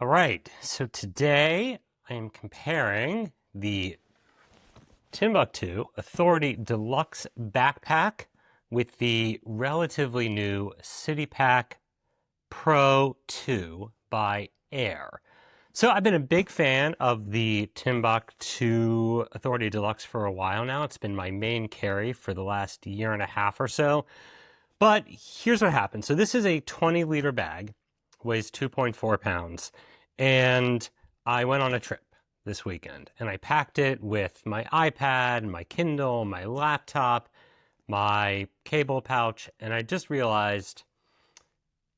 All right, so today I am comparing the Timbuk2 Authority Deluxe backpack with the relatively new City Pack Pro 2 by Aer. So I've been a big fan of the Timbuk2 Authority Deluxe for a while now. It's been my main carry for the last year and a half or so. But here's what happened. So this is a 20-liter bag, weighs 2.4 pounds, and I went on a trip this weekend, and I packed it with my iPad, my Kindle, my laptop, my cable pouch, and I just realized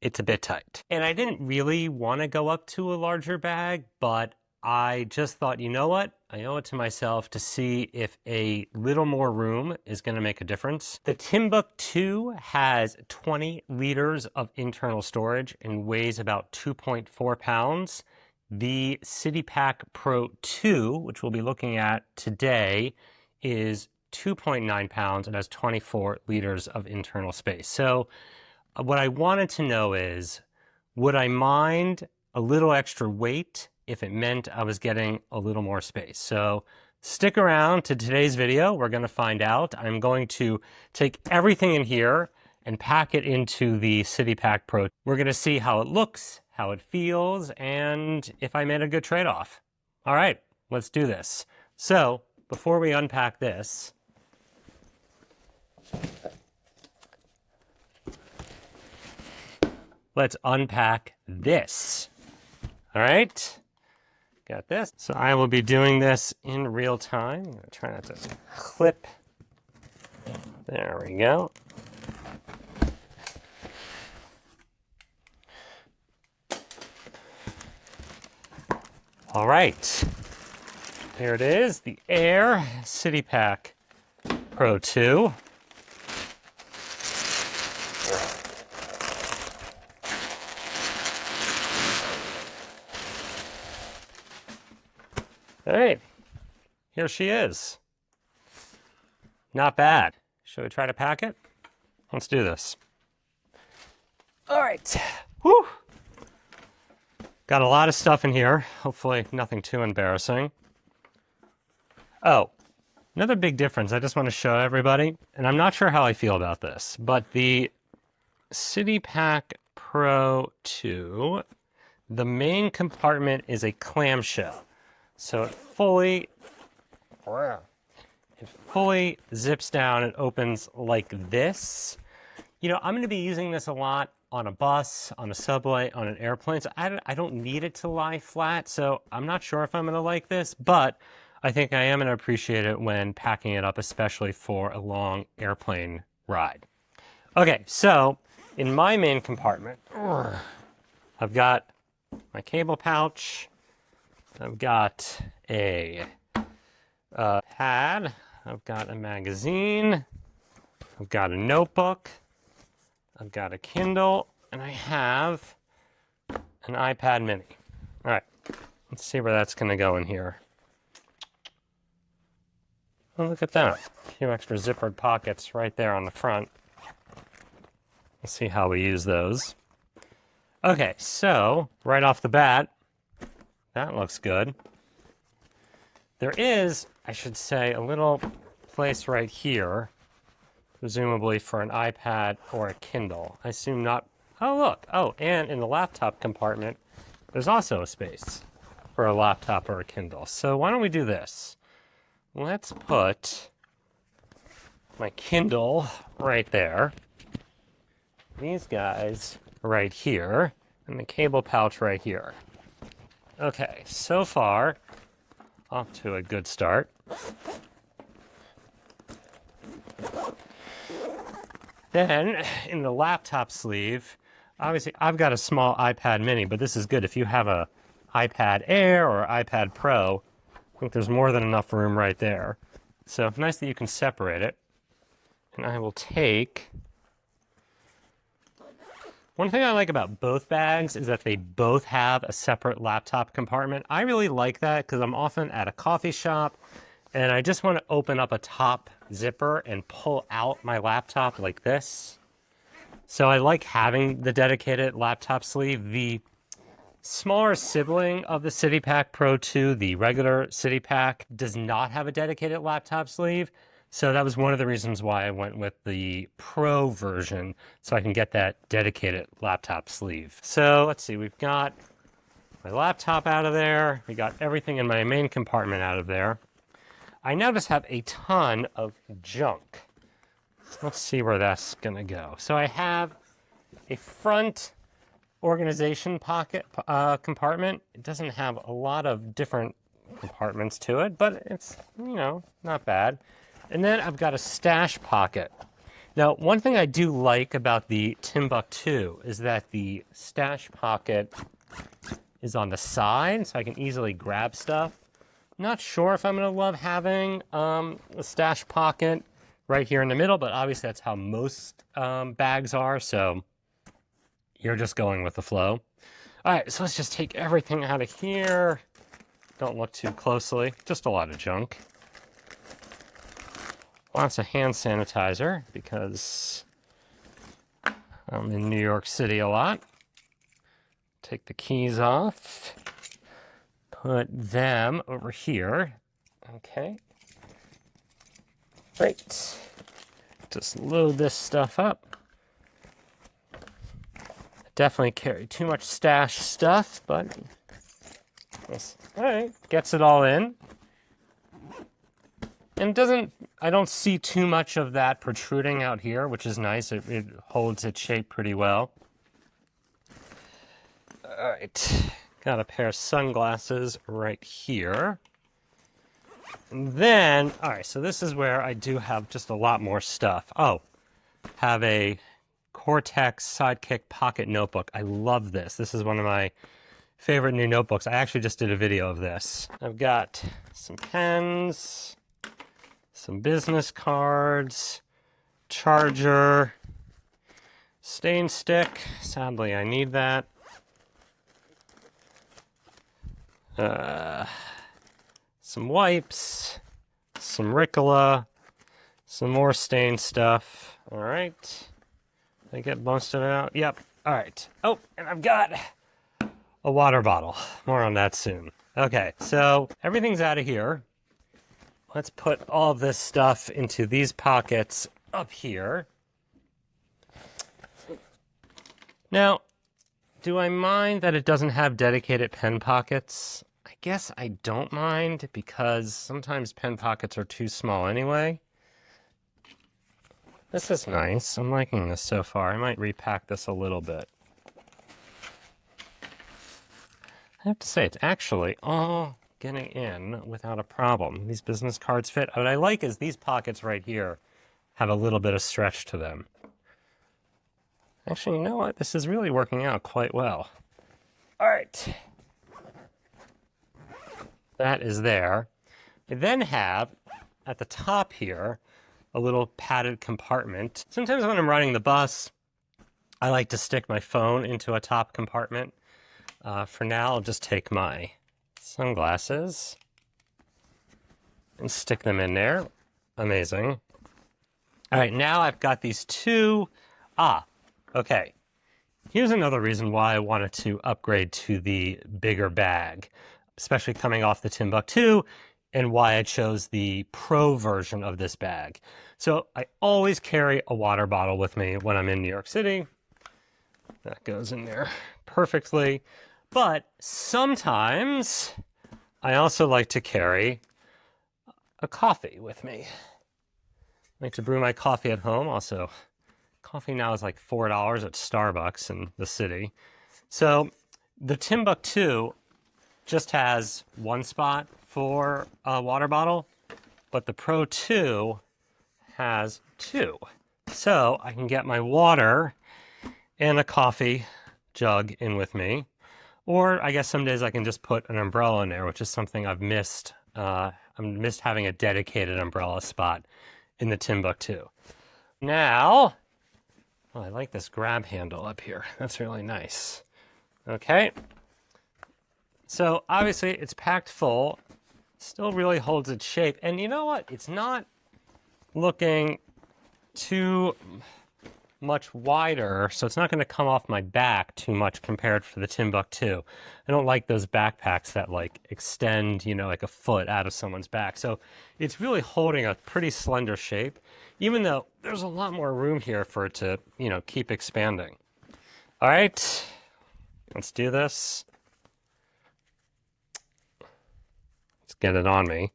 it's a bit tight. And I didn't really want to go up to a larger bag, but I just thought, you know what? I owe it to myself to see if a little more room is going to make a difference. The Timbuk2 has 20 liters of internal storage and weighs about 2.4 pounds. The City Pack Pro 2, which we'll be looking at today, is 2.9 pounds and has 24 liters of internal space. So what I wanted to know is, would I mind a little extra weight if it meant I was getting a little more space? So stick around to today's video. We're going to find out. I'm going to take everything in here and pack it into the City Pack Pro. We're going to see how it looks, how it feels, and if I made a good trade-off. All right, let's do this. So before we unpack this, let's unpack this. All right, got this. So I will be doing this in real time. I'm gonna try not to clip. There we go. All right, here it is, the Aer City Pack Pro 2. All right, here she is. Not bad. Should we try to pack it? Let's do this. All right. Whew. Got a lot of stuff in here. Hopefully nothing too embarrassing. Oh, another big difference I just want to show everybody, and I'm not sure how I feel about this, but the City Pack Pro 2, the main compartment is a clamshell. So it fully zips down and opens like this. You know, I'm going to be using this a lot on a bus, on a subway, on an airplane. So I don't need it to lie flat. So I'm not sure if I'm going to like this, but I think I am going to appreciate it when packing it up, especially for a long airplane ride. Okay, so in my main compartment, I've got my cable pouch. I've got a pad, I've got a magazine, I've got a notebook, I've got a Kindle, and I have an iPad mini. All right, let's see where that's going to go in here. Oh, look at that. A few extra zippered pockets right there on the front. Let's see how we use those. Okay, so right off the bat, that looks good. There is, I should say, a little place right here, presumably for an iPad or a Kindle. I assume not. Oh, look. Oh, and in the laptop compartment, there's also a space for a laptop or a Kindle. So why don't we do this? Let's put my Kindle right there, these guys right here, and the cable pouch right here. Okay, so far, off to a good start. Then, in the laptop sleeve, obviously I've got a small iPad mini, but this is good. If you have a iPad Air or iPad Pro, I think there's more than enough room right there. So nice that you can separate it. And I will take... One thing I like about both bags is that they both have a separate laptop compartment. I really like that because I'm often at a coffee shop and I just want to open up a top zipper and pull out my laptop like this. So I like having the dedicated laptop sleeve. The smaller sibling of the City Pack Pro 2, the regular City Pack, does not have a dedicated laptop sleeve. So that was one of the reasons why I went with the Pro version, so I can get that dedicated laptop sleeve. So let's see, we've got my laptop out of there. We got everything in my main compartment out of there. I now just have a ton of junk. Let's see where that's gonna go. So I have a front organization pocket compartment. It doesn't have a lot of different compartments to it, but it's, you know, not bad. And then I've got a stash pocket. Now, one thing I do like about the Timbuk2 is that the stash pocket is on the side, so I can easily grab stuff. Not sure if I'm gonna love having a stash pocket right here in the middle, but obviously that's how most bags are, so you're just going with the flow. All right, so let's just take everything out of here. Don't look too closely, just a lot of junk. Lots of hand sanitizer because I'm in New York City a lot. Take the keys off, put them over here. Okay, great. Just load this stuff up. Definitely carry too much stash stuff, but all right, gets it all in. And I don't see too much of that protruding out here, which is nice. It holds its shape pretty well. All right, got a pair of sunglasses right here. And then, all right, so this is where I do have just a lot more stuff. Oh, have a Cortex Sidekick Pocket Notebook. I love this. This is one of my favorite new notebooks. I actually just did a video of this. I've got some pens, some business cards, charger, stain stick. Sadly, I need that. Some wipes, some Ricola, some more stain stuff. All right. Did I get most of it out? Yep. All right. Oh, and I've got a water bottle. More on that soon. Okay, so everything's out of here. Let's put all of this stuff into these pockets up here. Now, do I mind that it doesn't have dedicated pen pockets? I guess I don't mind because sometimes pen pockets are too small anyway. This is nice. I'm liking this so far. I might repack this a little bit. I have to say, it's actually all getting in without a problem. These business cards fit. What I like is these pockets right here have a little bit of stretch to them. Actually, you know what? This is really working out quite well. All right. That is there. I then have, at the top here, a little padded compartment. Sometimes when I'm riding the bus, I like to stick my phone into a top compartment. For now, I'll just take my sunglasses and stick them in there. Amazing. All right, now I've got these two. Okay. Here's another reason why I wanted to upgrade to the bigger bag, especially coming off the Timbuk2, and why I chose the Pro version of this bag. So I always carry a water bottle with me when I'm in New York City. That goes in there perfectly. But sometimes I also like to carry a coffee with me. I like to brew my coffee at home. Also, coffee now is like $4 at Starbucks in the city. So the Timbuk2 just has one spot for a water bottle, but the Pro 2 has two. So I can get my water and a coffee jug in with me. Or I guess some days I can just put an umbrella in there, which is something I've missed. I've missed having a dedicated umbrella spot in the Timbuk2. Now, oh, I like this grab handle up here. That's really nice. Okay. So obviously it's packed full. Still really holds its shape. And you know what? It's not looking too much wider, so it's not going to come off my back too much compared to the Timbuk2. I don't like those backpacks that like extend, you know, like a foot out of someone's back. So it's really holding a pretty slender shape, even though there's a lot more room here for it to, you know, keep expanding. All right, let's do this. Let's get it on me.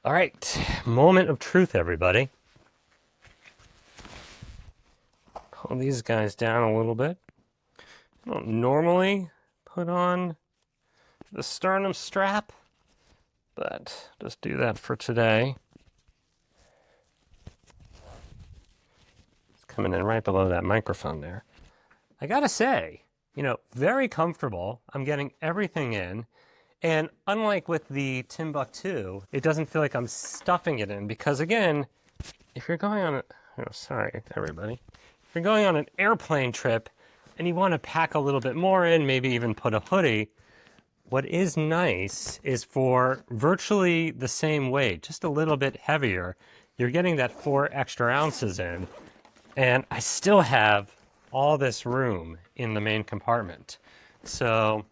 All right, moment of truth, everybody. Pull these guys down a little bit. I don't normally put on the sternum strap, but just do that for today. It's coming in right below that microphone there. I gotta say, you know, very comfortable. I'm getting everything in. And unlike with the Timbuk2, it doesn't feel like I'm stuffing it in because, again, if you're going on a, oh, sorry, everybody. If you're going on an airplane trip and you want to pack a little bit more in, maybe even put a hoodie, what is nice is for virtually the same weight, just a little bit heavier, you're getting that 4 extra ounces in. And I still have all this room in the main compartment. So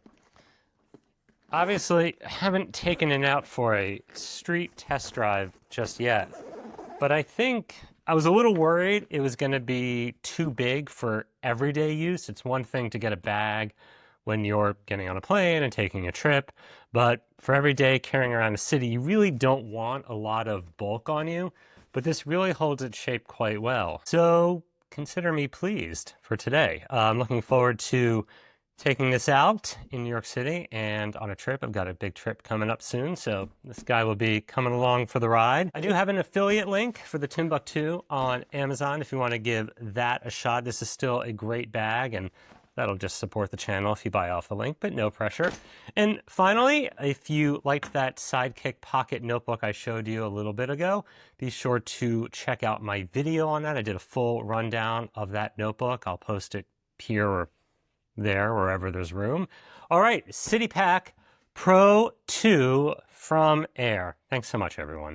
obviously, I haven't taken it out for a street test drive just yet, but I think I was a little worried it was going to be too big for everyday use. It's one thing to get a bag when you're getting on a plane and taking a trip, but for every day carrying around a city, you really don't want a lot of bulk on you, but this really holds its shape quite well. So consider me pleased for today. I'm looking forward to taking this out in New York City and on a trip. I've got a big trip coming up soon, so this guy will be coming along for the ride. I do have an affiliate link for the Timbuk2 on Amazon if you want to give that a shot. This is still a great bag, and that'll just support the channel if you buy off the link, but no pressure. And finally, if you liked that Sidekick pocket notebook I showed you a little bit ago, be sure to check out my video on that. I did a full rundown of that notebook. I'll post it here or there, wherever there's room. All right, City Pack Pro 2 from Aer. Thanks so much, everyone.